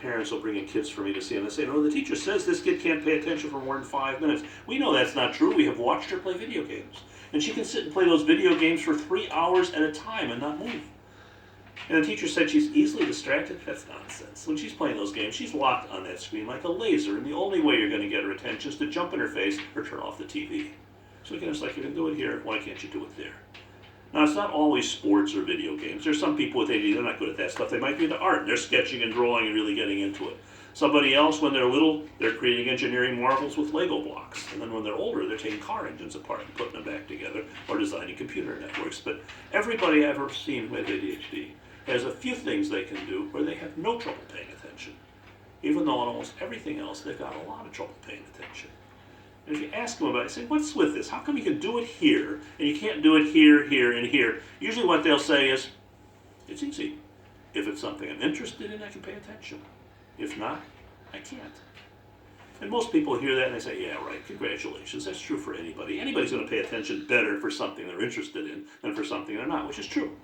parents will bring in kids for me to see, and they say, no, the teacher says this kid can't pay attention for more than 5 minutes. We know that's not true. We have watched her play video games. And she can sit and play those video games for 3 hours at a time and not move. And the teacher said she's easily distracted. That's nonsense. When she's playing those games, she's locked on that screen like a laser, and the only way you're going to get her attention is to jump in her face or turn off the TV. So again, it's like, you can do it here, why can't you do it there? Now, it's not always sports or video games. There's some people with ADD, they're not good at that stuff. They might be into art. They're sketching and drawing and really getting into it. Somebody else, when they're little, they're creating engineering marvels with Lego blocks. And then when they're older, they're taking car engines apart and putting them back together, or designing computer networks. But everybody I've ever seen with ADHD has a few things they can do where they have no trouble paying attention. Even though on almost everything else, they've got a lot of trouble paying attention. And if you ask them about it, say, what's with this? How come you can do it here, and you can't do it here, here, and here? Usually what they'll say is, it's easy. If it's something I'm interested in, I can pay attention. If not, I can't. And most people hear that and they say, yeah, right, congratulations. That's true for anybody. Anybody's going to pay attention better for something they're interested in than for something they're not, which is true.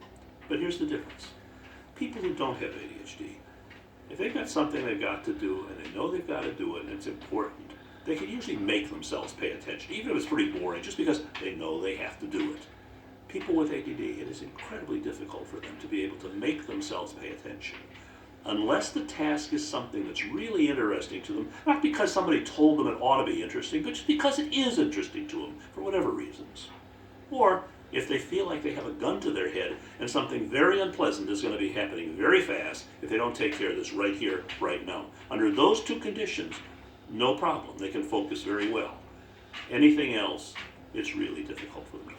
But here's the difference. People who don't have ADHD, if they've got something they've got to do and they know they've got to do it and it's important, they can usually make themselves pay attention, even if it's pretty boring, just because they know they have to do it. People with ADD, it is incredibly difficult for them to be able to make themselves pay attention. Unless the task is something that's really interesting to them, not because somebody told them it ought to be interesting, but just because it is interesting to them, for whatever reasons. Or if they feel like they have a gun to their head and something very unpleasant is going to be happening very fast if they don't take care of this right here, right now. Under those two conditions, no problem. They can focus very well. Anything else, it's really difficult for them.